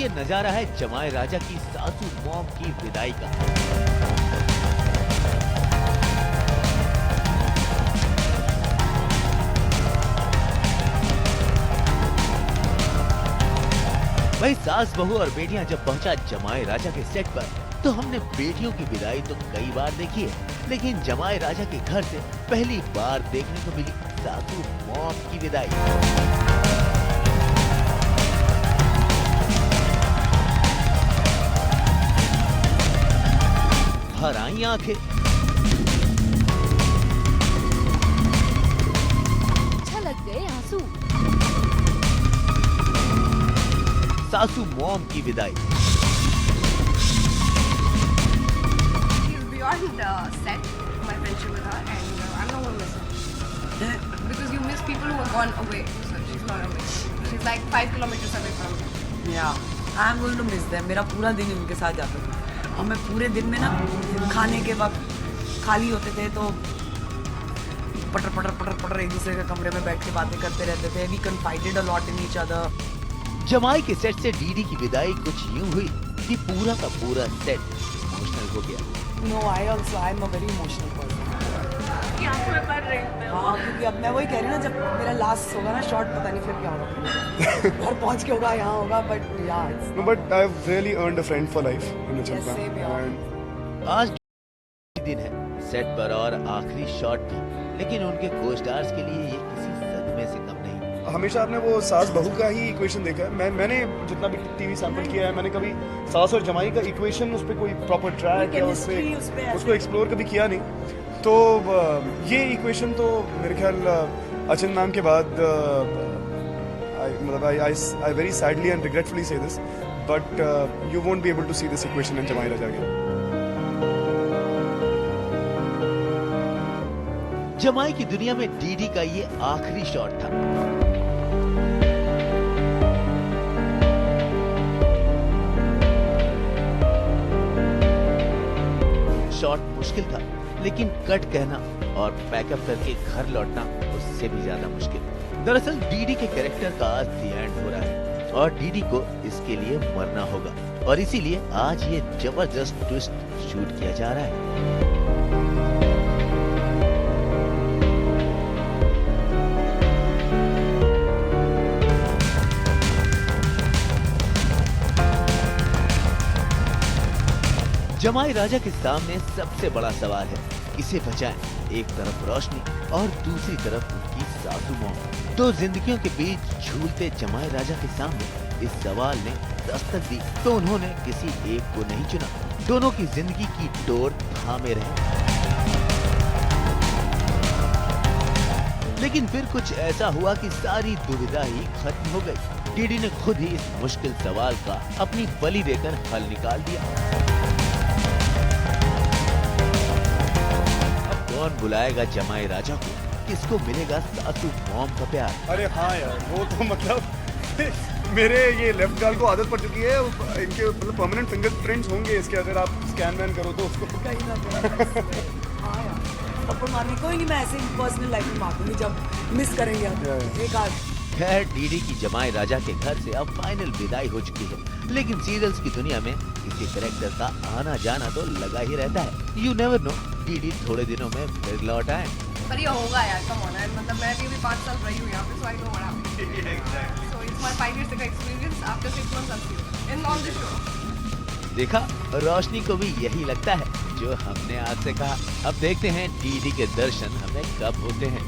ये नजारा है जमाई राजा की सासू मॉम की विदाई का। भाई सास बहू और बेटियां जब पहुंचा जमाई राजा के सेट पर तो हमने बेटियों की विदाई तो कई बार देखी है, लेकिन जमाई राजा के घर से पहली बार देखने को मिली सासू मॉम की विदाई। भर आई आंखें, छलक गए आंसू। सासू मॉम की विदाई। Beyond set, my friendship with her, and I'm not gonna miss her. Because you miss people who have gone away, so she's not away. She's like 5 kilometers away from you. Yeah, I'm going to miss them. मेरा पूरा दिन ही उनके साथ जाता था। और मैं पूरे दिन में ना खाने के वक्त खाली होते थे तो पटर पटर पटर पटर एक दूसरे के कमरे में बैठ के बातें करते रहते थे। We confided a lot in each other. जमाई के सेट से डीडी की विदाई कुछ यूं हुई कि पूरा का पूरा सेट इमोशनल हो गया। No, I'm a very emotional person. हाँ, क्योंकि अब मैं वही कह रही हूँ ना, जब मेरा लास्ट होगा ना शॉट, पता नहीं फिर क्या होगा। घर पहुँच के होगा, यहाँ होगा, but yeah. No, but I've really earned a friend for life in Yes, Chalpa. same here. And आज दिन है सेट पर और आखिरी शॉट भी, लेकिन उनके को-स्टार्स के लिए ये किसी सदमे से कम नहीं। हमेशा आपने वो सास बहू का ही इक्वेशन देखा है। मैंने जितना भी टीवी सैंपल किया है, मैंने कभी सास और जमाई का इक्वेशन उस पर कोई प्रॉपर ट्रैक या उसको एक्सप्लोर कभी किया नहीं। तो ये इक्वेशन तो मेरे ख्याल अचिन मैम के बाद I very sadly and regretfully say this, but you won't be able to see this equation in Jamai Raja again. जमाई की दुनिया में डीडी का ये आखिरी शॉट था। शॉट मुश्किल था, लेकिन कट कहना और पैकअप करके घर लौटना उससे भी ज्यादा मुश्किल। दरअसल डीडी के कैरेक्टर का आज दी एंड हो रहा है और डीडी को इसके लिए मरना होगा, और इसीलिए आज ये जबरदस्त ट्विस्ट शूट किया जा रहा है। जमाई राजा के सामने सबसे बड़ा सवाल है, किसे बचाएं? एक तरफ रोशनी और दूसरी तरफ उनकी सासू मॉम। दो जिंदगियों के बीच झूलते जमाई राजा के सामने इस सवाल ने दस्तक दी तो उन्होंने किसी एक को नहीं चुना, दोनों की जिंदगी की डोर थामे रहे। लेकिन फिर कुछ ऐसा हुआ कि सारी दुविधा ही खत्म हो गई। डीडी ने खुद ही इस मुश्किल सवाल का अपनी बलि देकर हल निकाल दिया। कौन बुलाएगा जमाई राजा को, किसको मिलेगा सासू मॉम का प्यार? अरे हाँ यार, वो तो मतलब मेरे ये लेफ्ट गाल को आदत पड़ चुकी है। इनके मतलब परमानेंट फिंगरप्रिंट्स होंगे इसके, अगर आप स्कैन वैन करो तो उसको कहीं ना कहीं। हाँ यार, पप्पा मारने कोई नहीं, मैं ऐसे ही पर्सनल लाइफ में मार दूंगी जब मिस करेंगे हम एक आध। खैर डीडी की जमाई राजा के घर से अब फाइनल विदाई हो चुकी है, लेकिन सीरियल्स की दुनिया में किसी कैरेक्टर का आना जाना तो लगा ही रहता है। यू नेवर नो, डीडी थोड़े दिनों में फिर लौट आए। पर ये होगा यार, कम ऑन यार, मतलब मैं भी 5 साल रही हूँ यहाँ पे, so I know what happened. So it's my 5 years का experience. After 6 months I'll see you in on the show. देखा, रोशनी को भी यही लगता है जो हमने आज से कहा। अब देखते हैं डीडी के दर्शन हमें कब होते हैं।